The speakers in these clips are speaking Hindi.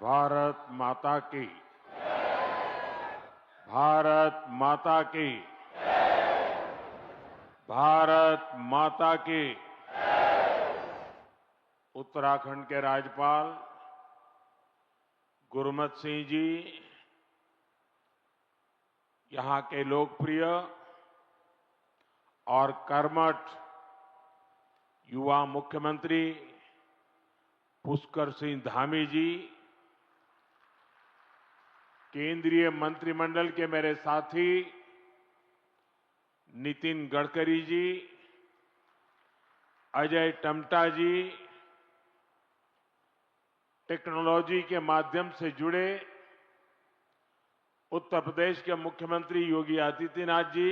भारत माता की। भारत माता की। भारत माता की। उत्तराखंड के राज्यपाल गुरमत सिंह जी, यहां के लोकप्रिय और कर्मठ युवा मुख्यमंत्री पुष्कर सिंह धामी जी, केंद्रीय मंत्रिमंडल के मेरे साथी नितिन गडकरी जी, अजय टम्टा जी, टेक्नोलॉजी के माध्यम से जुड़े उत्तर प्रदेश के मुख्यमंत्री योगी आदित्यनाथ जी,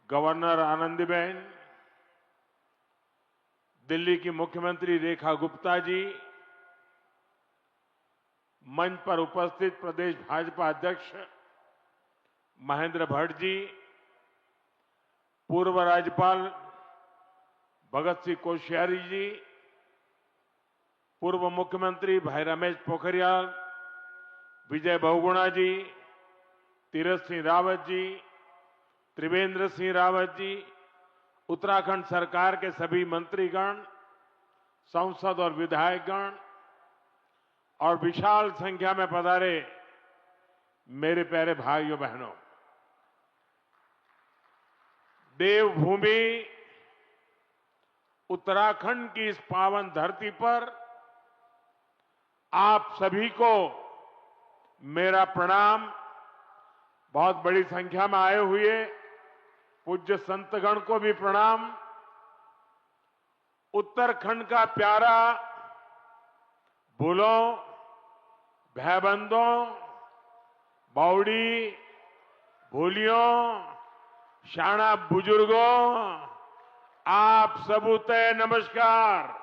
गवर्नर आनंदीबेन, दिल्ली की मुख्यमंत्री रेखा गुप्ता जी, मंच पर उपस्थित प्रदेश भाजपा अध्यक्ष महेंद्र भट्ट जी, पूर्व राज्यपाल भगत सिंह कोश्यारी जी, पूर्व मुख्यमंत्री भाई रमेश पोखरियाल, विजय बहुगुणा जी, तीरथ सिंह रावत जी, त्रिवेंद्र सिंह रावत जी, उत्तराखंड सरकार के सभी मंत्रीगण, सांसद और विधायकगण और विशाल संख्या में पधारे मेरे प्यारे भाइयों बहनों, देवभूमि उत्तराखंड की इस पावन धरती पर आप सभी को मेरा प्रणाम। बहुत बड़ी संख्या में आए हुए पूज्य संतगण को भी प्रणाम। उत्तराखंड का प्यारा भूलों, भैबंदों, बावड़ी, भूलियों, शाना बुजुर्गों, आप सबूते नमस्कार।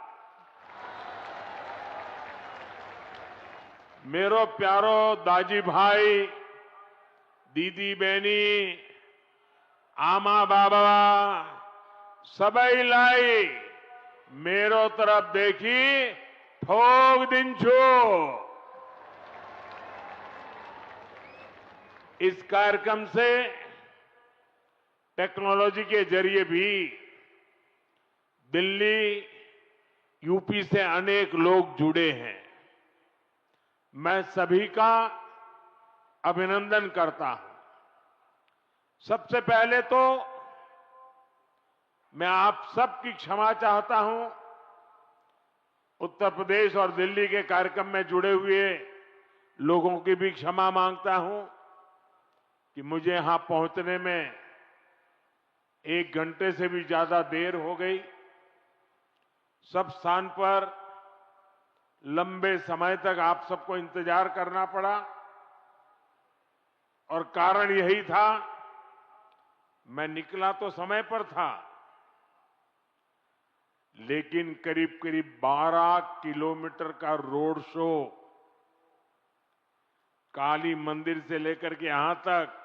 मेरो प्यारो दाजी भाई, दीदी बहनी, आमा बाबा, सबई लाई मेरो तरफ देखी ठोक दिन छो। इस कार्यक्रम से टेक्नोलॉजी के जरिए भी दिल्ली, यूपी से अनेक लोग जुड़े हैं। मैं सभी का अभिनंदन करता हूं। सबसे पहले तो मैं आप सबकी क्षमा चाहता हूं। उत्तर प्रदेश और दिल्ली के कार्यक्रम में जुड़े हुए लोगों की भी क्षमा मांगता हूं कि मुझे यहां पहुंचने में 1 घंटे से भी ज्यादा देर हो गई। सब स्थान पर लंबे समय तक आप सबको इंतजार करना पड़ा और कारण यही था, मैं निकला तो समय पर था, लेकिन करीब करीब 12 किलोमीटर का रोड शो काली मंदिर से लेकर के यहां तक,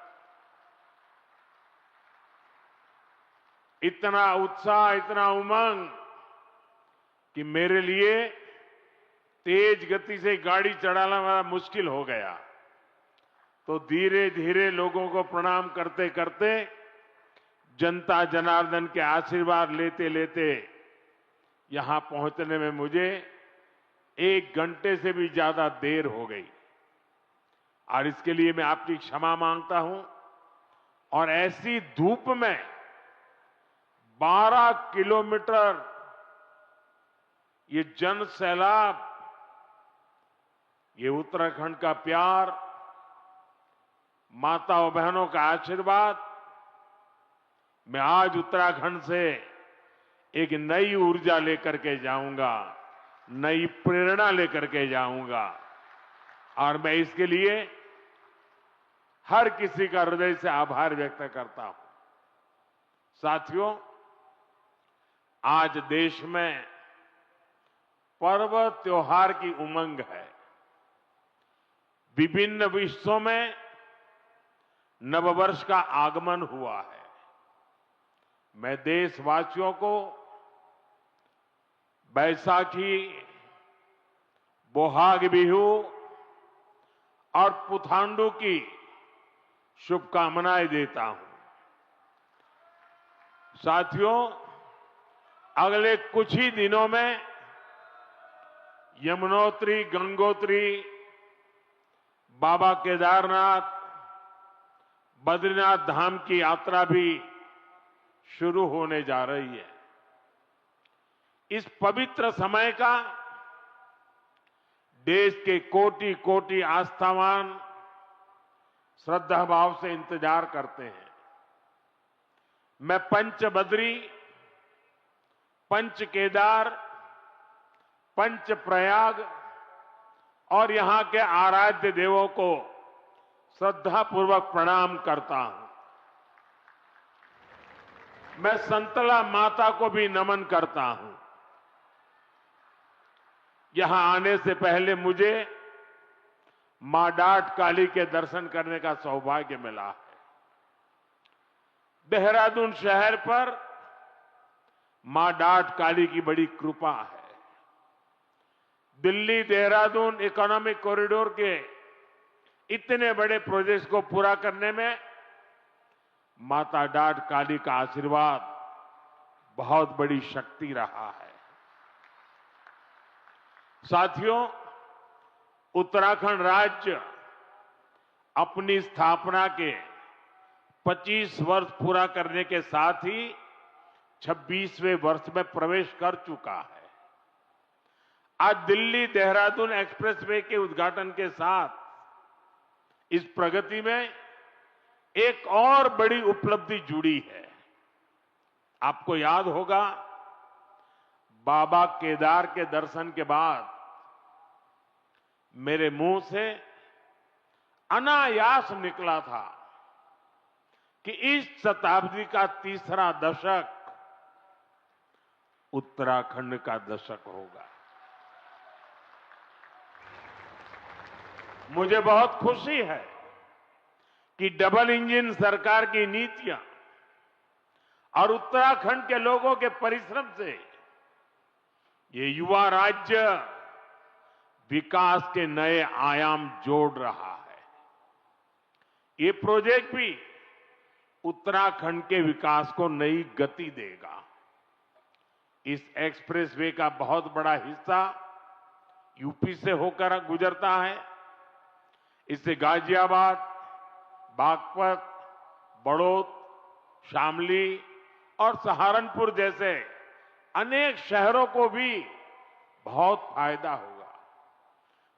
इतना उत्साह, इतना उमंग कि मेरे लिए तेज गति से गाड़ी चलाना बड़ा मुश्किल हो गया। तो धीरे धीरे लोगों को प्रणाम करते करते, जनता जनार्दन के आशीर्वाद लेते लेते यहां पहुंचने में मुझे 1 घंटे से भी ज्यादा देर हो गई और इसके लिए मैं आपकी क्षमा मांगता हूं। और ऐसी धूप में 12 किलोमीटर ये जन सैलाब, ये उत्तराखंड का प्यार, माताओं बहनों का आशीर्वाद, मैं आज उत्तराखंड से एक नई ऊर्जा लेकर के जाऊंगा, नई प्रेरणा लेकर के जाऊंगा और मैं इसके लिए हर किसी का हृदय से आभार व्यक्त करता हूं। साथियों, आज देश में पर्व त्योहार की उमंग है। विभिन्न विश्वों में नववर्ष का आगमन हुआ है। मैं देशवासियों को बैसाखी, बोहाग बिहू और पुथांडु की शुभकामनाएं देता हूं। साथियों, अगले कुछ ही दिनों में यमुनोत्री, गंगोत्री, बाबा केदारनाथ, बद्रीनाथ धाम की यात्रा भी शुरू होने जा रही है। इस पवित्र समय का देश के कोटि कोटि आस्थावान श्रद्धा भाव से इंतजार करते हैं। मैं पंच बद्री, पंच केदार, पंच प्रयाग और यहां के आराध्य देवों को श्रद्धापूर्वक प्रणाम करता हूं। मैं संतला माता को भी नमन करता हूं। यहां आने से पहले मुझे मां डाट काली के दर्शन करने का सौभाग्य मिला है। देहरादून शहर पर मां डाट काली की बड़ी कृपा है। दिल्ली देहरादून इकोनॉमिक कॉरिडोर के इतने बड़े प्रोजेक्ट को पूरा करने में माता डाट काली का आशीर्वाद बहुत बड़ी शक्ति रहा है। साथियों, उत्तराखंड राज्य अपनी स्थापना के 25 वर्ष पूरा करने के साथ ही 26वें वर्ष में प्रवेश कर चुका है। आज दिल्ली देहरादून एक्सप्रेसवे के उद्घाटन के साथ इस प्रगति में एक और बड़ी उपलब्धि जुड़ी है। आपको याद होगा, बाबा केदार के दर्शन के बाद मेरे मुंह से अनायास निकला था कि इस शताब्दी का तीसरा दशक उत्तराखंड का दशक होगा। मुझे बहुत खुशी है कि डबल इंजन सरकार की नीतियां और उत्तराखंड के लोगों के परिश्रम से ये युवा राज्य विकास के नए आयाम जोड़ रहा है। ये प्रोजेक्ट भी उत्तराखंड के विकास को नई गति देगा। इस एक्सप्रेसवे का बहुत बड़ा हिस्सा यूपी से होकर गुजरता है। इससे गाजियाबाद, बागपत, बड़ौद, शामली और सहारनपुर जैसे अनेक शहरों को भी बहुत फायदा होगा।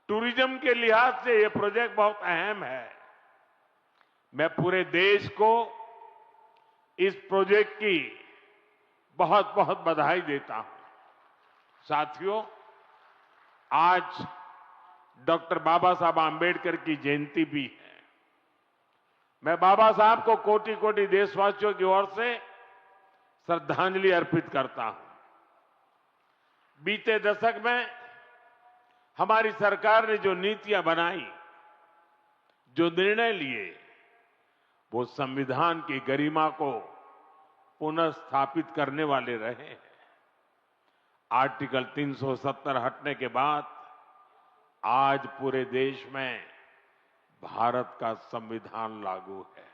टूरिज्म के लिहाज से यह प्रोजेक्ट बहुत अहम है। मैं पूरे देश को इस प्रोजेक्ट की बहुत बहुत बधाई देता हूं। साथियों, आज डॉक्टर बाबा साहब आंबेडकर की जयंती भी है। मैं बाबा साहब को कोटि कोटि देशवासियों की ओर से श्रद्धांजलि अर्पित करता हूं। बीते दशक में हमारी सरकार ने जो नीतियां बनाई, जो निर्णय लिए, वो संविधान की गरिमा को पुनः स्थापित करने वाले रहे हैं। आर्टिकल 370 हटने के बाद आज पूरे देश में भारत का संविधान लागू है।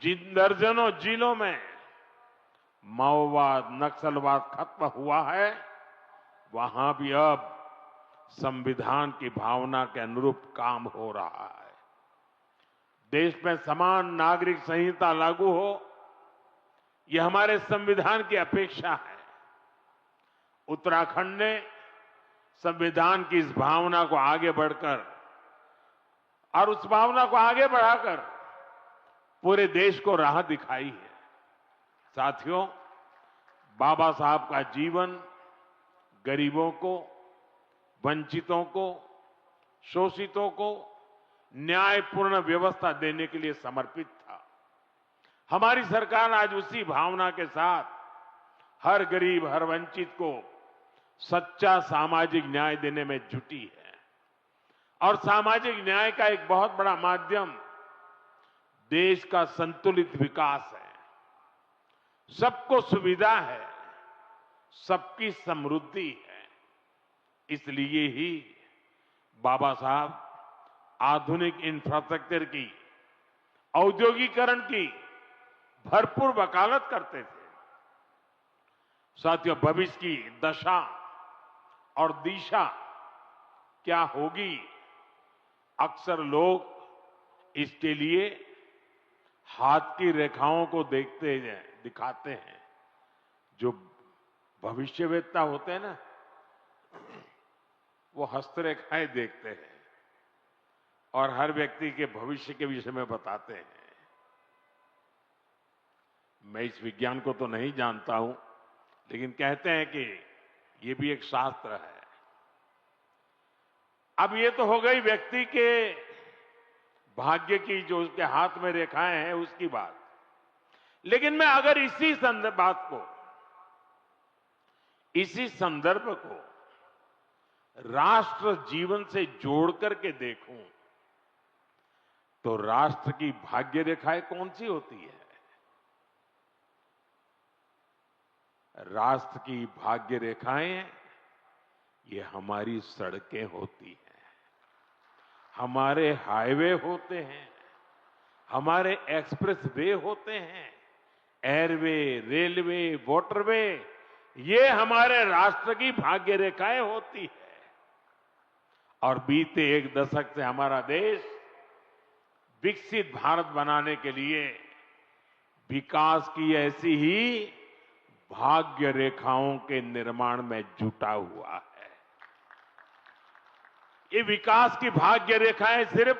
जिन दर्जनों जिलों में माओवाद, नक्सलवाद खत्म हुआ है, वहां भी अब संविधान की भावना के अनुरूप काम हो रहा है। देश में समान नागरिक संहिता लागू हो, यह हमारे संविधान की अपेक्षा है। उत्तराखंड ने संविधान की इस भावना को आगे बढ़कर और उस भावना को आगे बढ़ाकर पूरे देश को राह दिखाई है। साथियों, बाबा साहब का जीवन गरीबों को, वंचितों को, शोषितों को न्यायपूर्ण व्यवस्था देने के लिए समर्पित था। हमारी सरकार आज उसी भावना के साथ हर गरीब, हर वंचित को सच्चा सामाजिक न्याय देने में जुटी है। और सामाजिक न्याय का एक बहुत बड़ा माध्यम देश का संतुलित विकास है। सबको सुविधा है, सबकी समृद्धि है। इसलिए ही बाबा साहब आधुनिक इंफ्रास्ट्रक्चर की, औद्योगिकरण की भरपूर वकालत करते थे। साथियों, भविष्य की दशा और दिशा क्या होगी, अक्सर लोग इसके लिए हाथ की रेखाओं को देखते हैं, दिखाते हैं। जो भविष्यवेत्ता होते हैं ना, वो हस्तरेखाएं देखते हैं और हर व्यक्ति के भविष्य के विषय में बताते हैं। मैं इस विज्ञान को तो नहीं जानता हूं, लेकिन कहते हैं कि ये भी एक शास्त्र है। अब ये तो हो गई व्यक्ति के भाग्य की, जो उसके हाथ में रेखाएं हैं उसकी बात। लेकिन मैं अगर इसी संदर्भ को राष्ट्र जीवन से जोड़ करके देखूं, तो राष्ट्र की भाग्य रेखाएं कौन सी होती है? राष्ट्र की भाग्य रेखाएं ये हमारी सड़कें होती हैं, हमारे हाईवे होते हैं, हमारे एक्सप्रेस वे होते हैं, एयरवे, रेलवे, वाटरवे, ये हमारे राष्ट्र की भाग्य रेखाएं होती है। और बीते एक दशक से हमारा देश विकसित भारत बनाने के लिए विकास की ऐसी ही भाग्य रेखाओं के निर्माण में जुटा हुआ है। ये विकास की भाग्य रेखाएं सिर्फ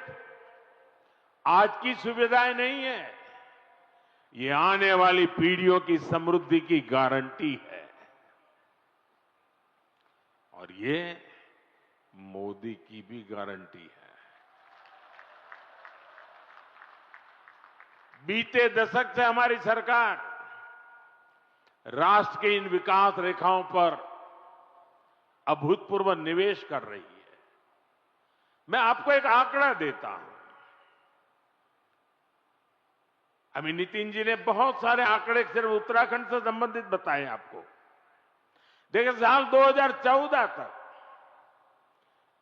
आज की सुविधाएं नहीं है, ये आने वाली पीढ़ियों की समृद्धि की गारंटी है। और ये मोदी की भी गारंटी है। बीते दशक से हमारी सरकार राष्ट्र के इन विकास रेखाओं पर अभूतपूर्व निवेश कर रही है। मैं आपको एक आंकड़ा देता हूं। अभी नितिन जी ने बहुत सारे आंकड़े सिर्फ उत्तराखंड से संबंधित बताए आपको। देखिए, साल 2014 तक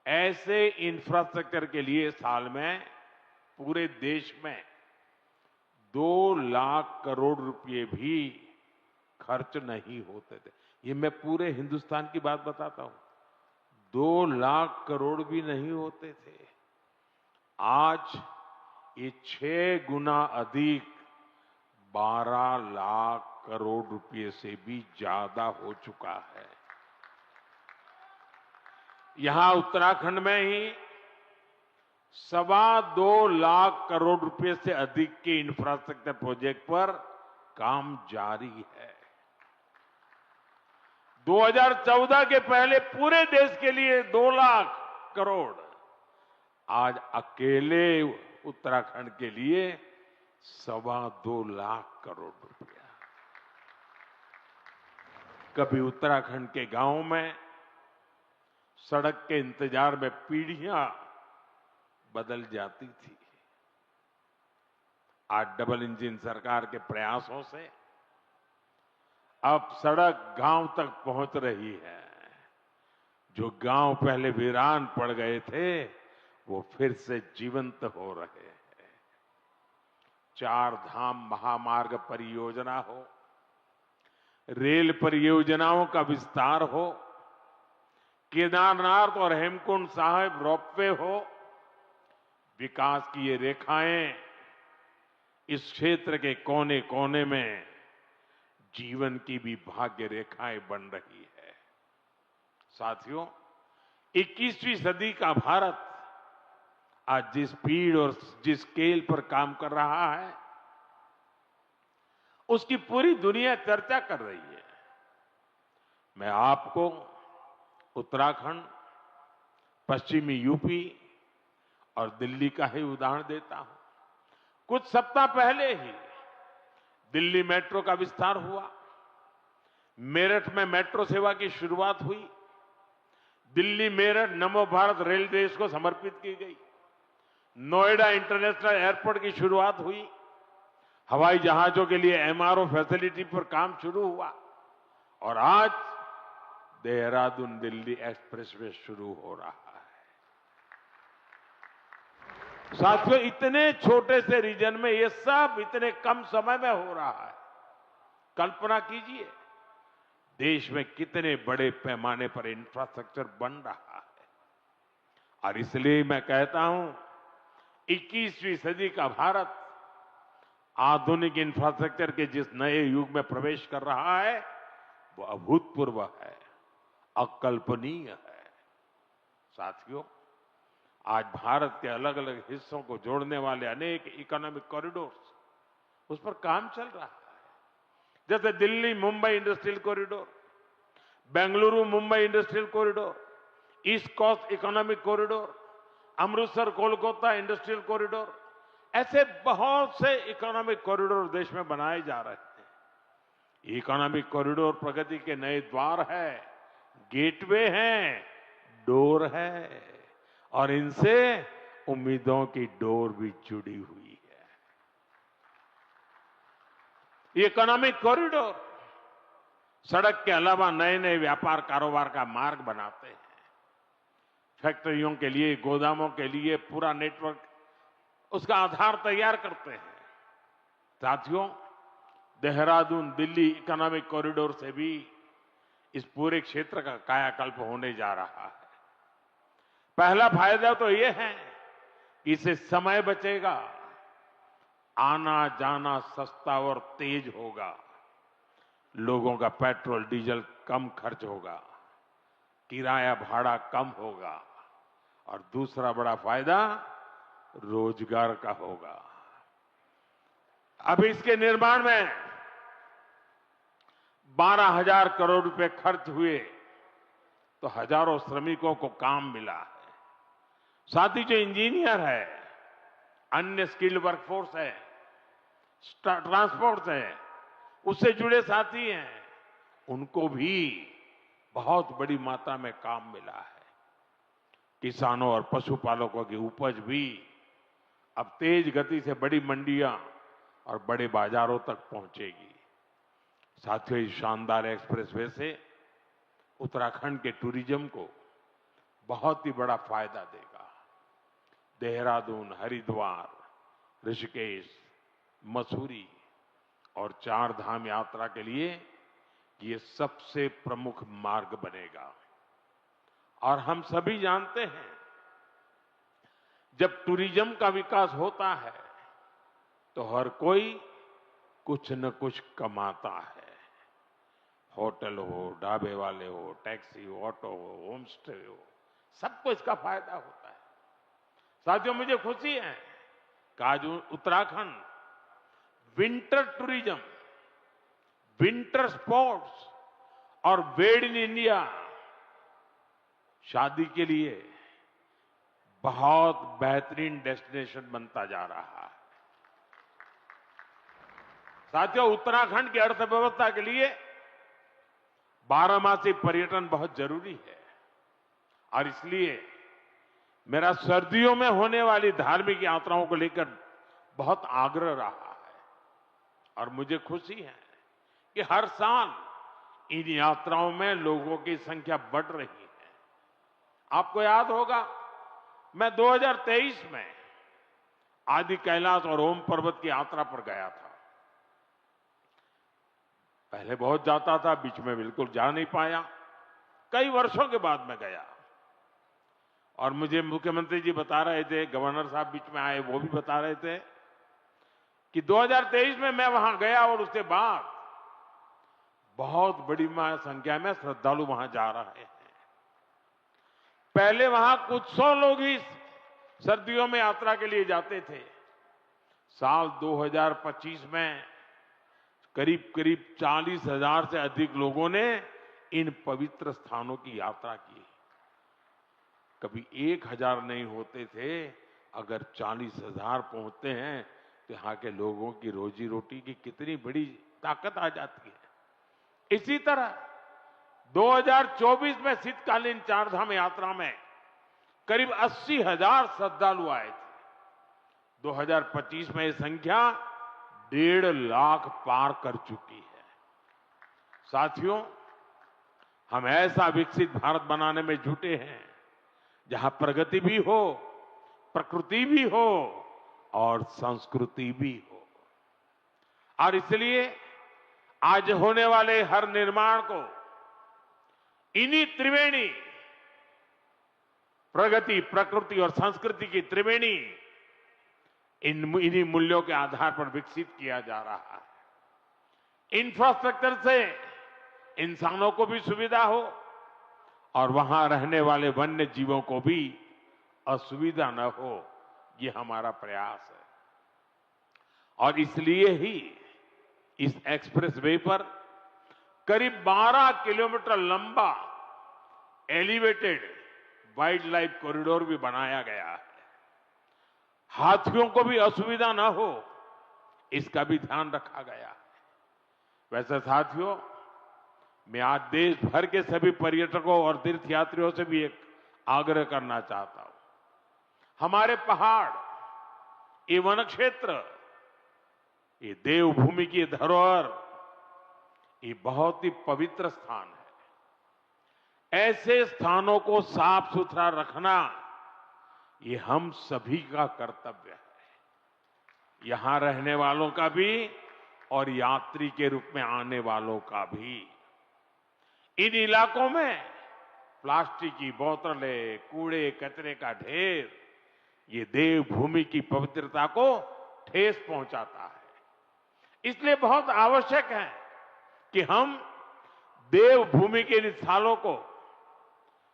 ऐसे इंफ्रास्ट्रक्चर के लिए साल में पूरे देश में 2 लाख करोड़ रुपए भी खर्च नहीं होते थे। ये मैं पूरे हिंदुस्तान की बात बताता हूं। 2 लाख करोड़ भी नहीं होते थे। आज ये 6 गुना अधिक 12 लाख करोड़ रुपए से भी ज्यादा हो चुका है। यहां उत्तराखंड में ही 2.25 लाख करोड़ रुपए से अधिक के इंफ्रास्ट्रक्चर प्रोजेक्ट पर काम जारी है। 2014 के पहले पूरे देश के लिए 2 लाख करोड़, आज अकेले उत्तराखंड के लिए 2.25 लाख करोड़ रुपया। कभी उत्तराखंड के गांव में सड़क के इंतजार में पीढ़ियां बदल जाती थी। आज डबल इंजन सरकार के प्रयासों से अब सड़क गांव तक पहुंच रही है। जो गांव पहले वीरान पड़ गए थे, वो फिर से जीवंत हो रहे हैं। 4 धाम महामार्ग परियोजना हो, रेल परियोजनाओं का विस्तार हो, केदारनाथ और हेमकुंड साहिब रोपवे हो, विकास की ये रेखाएं इस क्षेत्र के कोने कोने में जीवन की भी भाग्य रेखाएं बन रही है। साथियों, 21वीं सदी का भारत आज जिस स्पीड और जिस स्केल पर काम कर रहा है, उसकी पूरी दुनिया चर्चा कर रही है। मैं आपको उत्तराखंड, पश्चिमी यूपी और दिल्ली का ही उदाहरण देता हूं। कुछ सप्ताह पहले ही दिल्ली मेट्रो का विस्तार हुआ, मेरठ में मेट्रो सेवा की शुरुआत हुई, दिल्ली मेरठ नमो भारत रेल देश को समर्पित की गई, नोएडा इंटरनेशनल एयरपोर्ट की शुरुआत हुई, हवाई जहाजों के लिए MRO फैसिलिटी पर काम शुरू हुआ और आज देहरादून दिल्ली एक्सप्रेसवे शुरू हो रहा है। साथियों, इतने छोटे से रीजन में ये सब इतने कम समय में हो रहा है। कल्पना कीजिए, देश में कितने बड़े पैमाने पर इंफ्रास्ट्रक्चर बन रहा है। और इसलिए मैं कहता हूं, 21वीं सदी का भारत आधुनिक इंफ्रास्ट्रक्चर के जिस नए युग में प्रवेश कर रहा है, वो अभूतपूर्व है, अकल्पनीय है। साथियों, आज भारत के अलग अलग हिस्सों को जोड़ने वाले अनेक इकोनॉमिक कॉरिडोर्स, उस पर काम चल रहा है। जैसे Delhi Mumbai industrial corridor, Bengaluru Mumbai industrial corridor, east coast economic corridor, Amritsar Kolkata industrial corridor, ऐसे बहुत से इकोनॉमिक कॉरिडोर देश में बनाए जा रहे हैं। इकोनॉमिक कॉरिडोर प्रगति के नए द्वार है, गेटवे हैं, डोर है, और इनसे उम्मीदों की डोर भी जुड़ी हुई है। ये इकोनॉमिक कॉरिडोर सड़क के अलावा नए नए व्यापार कारोबार का मार्ग बनाते हैं। फैक्ट्रियों के लिए, गोदामों के लिए पूरा नेटवर्क, उसका आधार तैयार करते हैं। साथियों, देहरादून दिल्ली इकोनॉमिक कॉरिडोर से भी इस पूरे क्षेत्र का कायाकल्प होने जा रहा है। पहला फायदा तो यह है कि इससे समय बचेगा, आना जाना सस्ता और तेज होगा, लोगों का पेट्रोल डीजल कम खर्च होगा, किराया भाड़ा कम होगा, और दूसरा बड़ा फायदा रोजगार का होगा। अब इसके निर्माण में 12,000 करोड़ रुपए खर्च हुए तो हजारों श्रमिकों को काम मिला है। साथ ही जो इंजीनियर है, अन्य स्किल्ड वर्कफोर्स है, ट्रांसपोर्ट है, उससे जुड़े साथी हैं, उनको भी बहुत बड़ी मात्रा में काम मिला है। किसानों और पशुपालकों की उपज भी अब तेज गति से बड़ी मंडियां और बड़े बाजारों तक पहुंचेगी। साथियों, इस शानदार एक्सप्रेसवे से उत्तराखंड के टूरिज्म को बहुत ही बड़ा फायदा देगा। देहरादून, हरिद्वार, ऋषिकेश, मसूरी और 4 धाम यात्रा के लिए ये सबसे प्रमुख मार्ग बनेगा। और हम सभी जानते हैं, जब टूरिज्म का विकास होता है तो हर कोई कुछ न कुछ कमाता है। होटल हो, ढाबे वाले हो, टैक्सी हो, ऑटो हो, होम स्टे हो, सबको इसका फायदा होता है। साथियों, मुझे खुशी है कि आज Uttarakhand winter tourism, winter sports और मेड इन इंडिया शादी के लिए बहुत बेहतरीन डेस्टिनेशन बनता जा रहा है। साथियों, उत्तराखंड की अर्थव्यवस्था के लिए बारहमासी पर्यटन बहुत जरूरी है। और इसलिए मेरा सर्दियों में होने वाली धार्मिक यात्राओं को लेकर बहुत आग्रह रहा है। और मुझे खुशी है कि हर साल इन यात्राओं में लोगों की संख्या बढ़ रही है। आपको याद होगा, मैं 2023 में आदि कैलाश और ओम पर्वत की यात्रा पर गया था। पहले बहुत जाता था, बीच में बिल्कुल जा नहीं पाया। कई वर्षों के बाद मैं गया और मुझे मुख्यमंत्री जी बता रहे थे, गवर्नर साहब बीच में आए, वो भी बता रहे थे कि 2023 में मैं वहां गया और उसके बाद बहुत बड़ी संख्या में श्रद्धालु वहां जा रहे हैं। पहले वहां कुछ 100 लोग ही सर्दियों में यात्रा के लिए जाते थे। साल 2025 में करीब करीब 40,000 से अधिक लोगों ने इन पवित्र स्थानों की यात्रा की। कभी 1,000 नहीं होते थे, अगर 40,000 पहुंचते हैं तो यहां के लोगों की रोजी रोटी की कितनी बड़ी ताकत आ जाती है। इसी तरह 2024 में शीतकालीन 4 धाम यात्रा में करीब 80,000 श्रद्धालु आए थे। 2025 में यह संख्या 1.5 लाख पार कर चुकी है। साथियों, हम ऐसा विकसित भारत बनाने में जुटे हैं जहां प्रगति भी हो, प्रकृति भी हो और संस्कृति भी हो। और इसलिए आज होने वाले हर निर्माण को इन्हीं त्रिवेणी, प्रगति, प्रकृति और संस्कृति की त्रिवेणी, इन्हीं मूल्यों के आधार पर विकसित किया जा रहा है। इंफ्रास्ट्रक्चर से इंसानों को भी सुविधा हो और वहां रहने वाले वन्य जीवों को भी असुविधा न हो, ये हमारा प्रयास है। और इसलिए ही इस एक्सप्रेस वे पर करीब 12 किलोमीटर लंबा एलिवेटेड वाइल्ड लाइफ कॉरिडोर भी बनाया गया है। हाथियों को भी असुविधा न हो, इसका भी ध्यान रखा गया है। वैसे साथियों, मैं आज देश भर के सभी पर्यटकों और तीर्थयात्रियों से भी एक आग्रह करना चाहता हूं। हमारे पहाड़, ये वन क्षेत्र, ये देवभूमि की धरोहर, ये बहुत ही पवित्र स्थान है। ऐसे स्थानों को साफ सुथरा रखना, ये हम सभी का कर्तव्य है, यहां रहने वालों का भी और यात्री के रूप में आने वालों का भी। इन इलाकों में प्लास्टिक की बोतलें, कूड़े कचरे का ढेर, ये देवभूमि की पवित्रता को ठेस पहुंचाता है। इसलिए बहुत आवश्यक है कि हम देवभूमि के इन स्थलों को,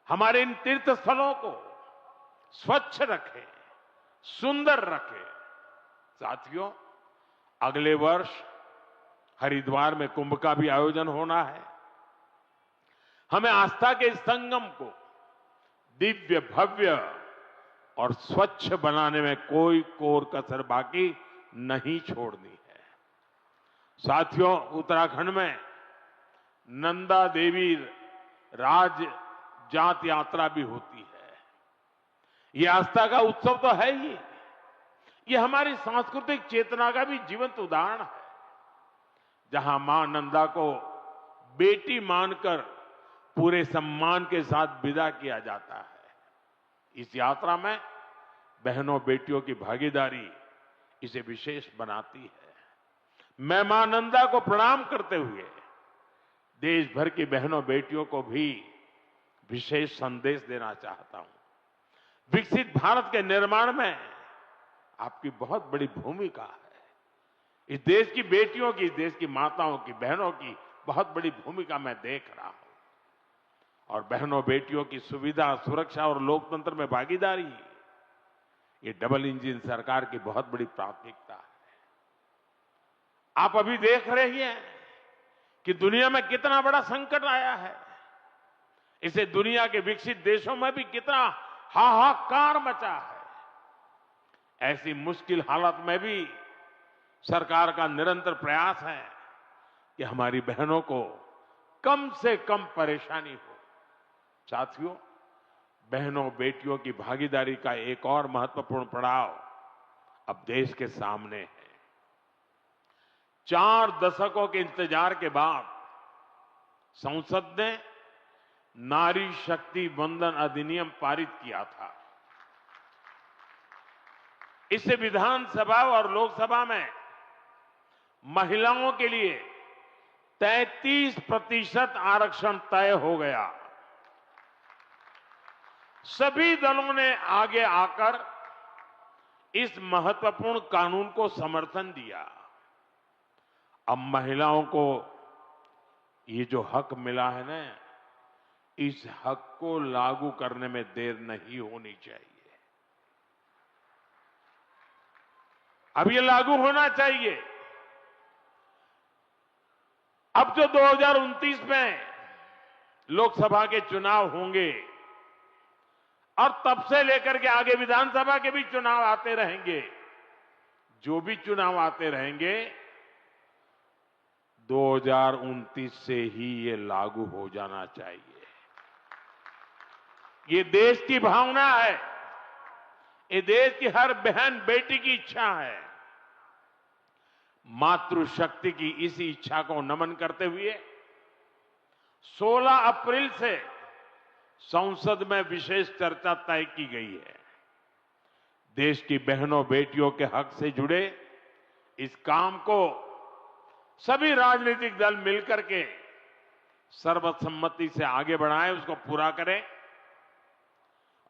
हमारे इन तीर्थ स्थलों को स्वच्छ रखें, सुंदर रखें। साथियों, अगले वर्ष हरिद्वार में कुंभ का भी आयोजन होना है। हमें आस्था के इस संगम को दिव्य, भव्य और स्वच्छ बनाने में कोई कोर कसर बाकी नहीं छोड़नी है। साथियों, उत्तराखंड में नंदा देवी राज जात यात्रा भी होती है। ये आस्था का उत्सव तो है ही, ये हमारी सांस्कृतिक चेतना का भी जीवंत उदाहरण है, जहां मां नंदा को बेटी मानकर पूरे सम्मान के साथ विदा किया जाता है। इस यात्रा में बहनों बेटियों की भागीदारी इसे विशेष बनाती है। मैं मां नंदा को प्रणाम करते हुए देश भर की बहनों बेटियों को भी विशेष संदेश देना चाहता हूं। विकसित भारत के निर्माण में आपकी बहुत बड़ी भूमिका है। इस देश की बेटियों की, इस देश की माताओं की, बहनों की बहुत बड़ी भूमिका मैं देख रहा हूं। और बहनों बेटियों की सुविधा, सुरक्षा और लोकतंत्र में भागीदारी, ये डबल इंजन सरकार की बहुत बड़ी प्राथमिकता है। आप अभी देख रहे हैं कि दुनिया में कितना बड़ा संकट आया है। इसे दुनिया के विकसित देशों में भी कितना हाहाकार मचा है। ऐसी मुश्किल हालत में भी सरकार का निरंतर प्रयास है कि हमारी बहनों को कम से कम परेशानी हो। साथियों, बहनों बेटियों की भागीदारी का एक और महत्वपूर्ण पड़ाव अब देश के सामने है। 4 दशकों के इंतजार के बाद संसद ने नारी शक्ति वंदन अधिनियम पारित किया था। इससे विधानसभा और लोकसभा में महिलाओं के लिए 33% आरक्षण तय हो गया। सभी दलों ने आगे आकर इस महत्वपूर्ण कानून को समर्थन दिया। अब महिलाओं को ये जो हक मिला है ना, इस हक को लागू करने में देर नहीं होनी चाहिए। अब ये लागू होना चाहिए। अब जो 2029 में लोकसभा के चुनाव होंगे और तब से लेकर के आगे विधानसभा के भी चुनाव आते रहेंगे, जो भी चुनाव आते रहेंगे 2029 से ही ये लागू हो जाना चाहिए। ये देश की भावना है, ये देश की हर बहन बेटी की इच्छा है। मातृशक्ति की इसी इच्छा को नमन करते हुए 16 अप्रैल से संसद में विशेष चर्चा तय की गई है। देश की बहनों बेटियों के हक से जुड़े इस काम को सभी राजनीतिक दल मिलकर के सर्वसम्मति से आगे बढ़ाएं, उसको पूरा करें।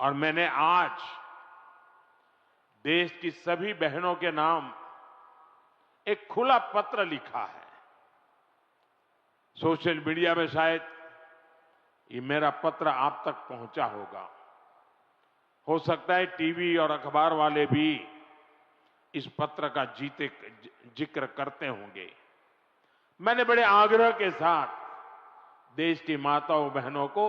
और मैंने आज देश की सभी बहनों के नाम एक खुला पत्र लिखा है। सोशल मीडिया में शायद ये मेरा पत्र आप तक पहुंचा होगा। हो सकता है टीवी और अखबार वाले भी इस पत्र का जिक्र करते होंगे। मैंने बड़े आग्रह के साथ देश की माताओं बहनों को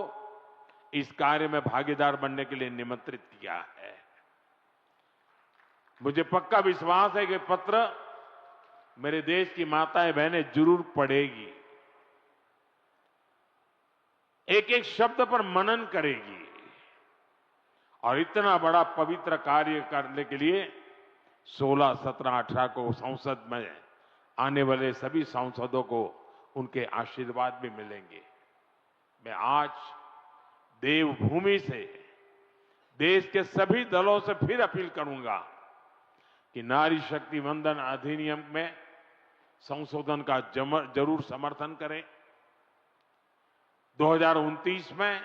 इस कार्य में भागीदार बनने के लिए निमंत्रित किया है। मुझे पक्का विश्वास है कि पत्र मेरे देश की माताएं बहनें जरूर पढ़ेगी, एक एक शब्द पर मनन करेगी और इतना बड़ा पवित्र कार्य करने के लिए 16, 17, 18 को संसद में आने वाले सभी सांसदों को उनके आशीर्वाद भी मिलेंगे। मैं आज देवभूमि से देश के सभी दलों से फिर अपील करूंगा कि नारी शक्ति वंदन अधिनियम में संशोधन का जरूर समर्थन करें। 2029 में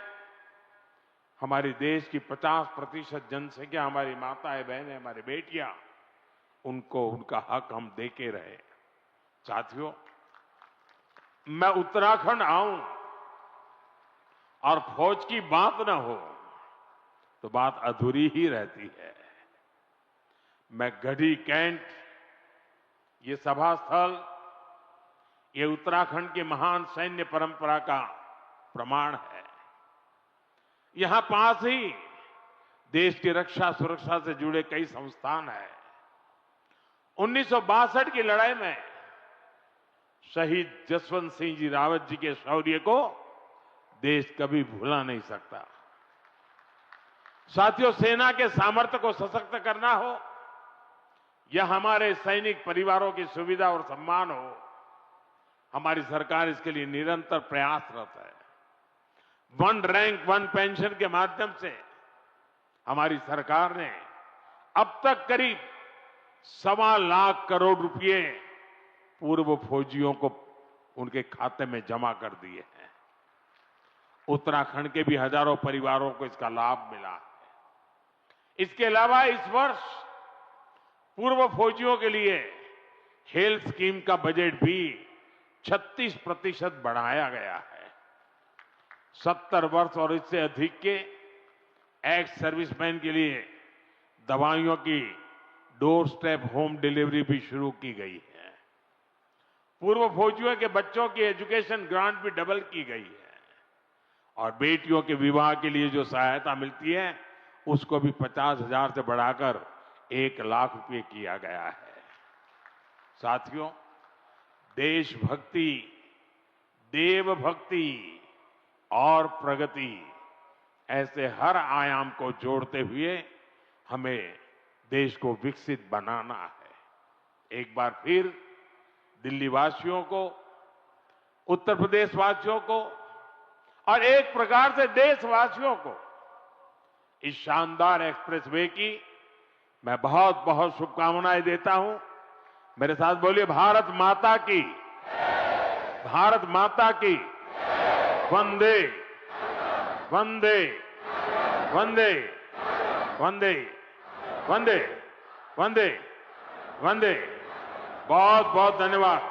हमारे देश की 50% जनसंख्या हमारी माताएं बहनें हमारी बेटियां, उनको उनका हक हम देके रहे। साथियों, मैं उत्तराखंड आऊं और फौज की बात ना हो तो बात अधूरी ही रहती है। मैं गढ़ी कैंट, ये सभा स्थल, ये उत्तराखंड की महान सैन्य परंपरा का प्रमाण है। यहां पास ही देश की रक्षा सुरक्षा से जुड़े कई संस्थान हैं। 1962 की लड़ाई में शहीद जसवंत सिंह जी रावत जी के शौर्य को देश कभी भुला नहीं सकता। साथियों, सेना के सामर्थ्य को सशक्त करना हो या हमारे सैनिक परिवारों की सुविधा और सम्मान हो, हमारी सरकार इसके लिए निरंतर प्रयासरत है। वन रैंक वन पेंशन के माध्यम से हमारी सरकार ने अब तक करीब 1.25 लाख करोड़ रुपए पूर्व फौजियों को उनके खाते में जमा कर दिए हैं। उत्तराखंड के भी हजारों परिवारों को इसका लाभ मिला है। इसके अलावा इस वर्ष पूर्व फौजियों के लिए हेल्थ स्कीम का बजट भी 36% बढ़ाया गया है। 70 वर्ष और इससे अधिक के एक्स सर्विसमैन के लिए दवाइयों की डोर स्टेप होम डिलीवरी भी शुरू की गई है। पूर्व फौजियों के बच्चों की एजुकेशन ग्रांट भी डबल की गई है और बेटियों के विवाह के लिए जो सहायता मिलती है उसको भी 50,000 से बढ़ाकर 1 लाख रुपए किया गया है। साथियों, देशभक्ति, देवभक्ति और प्रगति, ऐसे हर आयाम को जोड़ते हुए हमें देश को विकसित बनाना है। एक बार फिर दिल्ली वासियों को, उत्तर प्रदेश वासियों को और एक प्रकार से देशवासियों को इस शानदार एक्सप्रेसवे की मैं बहुत बहुत शुभकामनाएं देता हूं। मेरे साथ बोलिए, भारत माता की, भारत माता की, वंदे वंदे वंदे वंदे वंदे वंदे वंदे। बहुत बहुत धन्यवाद।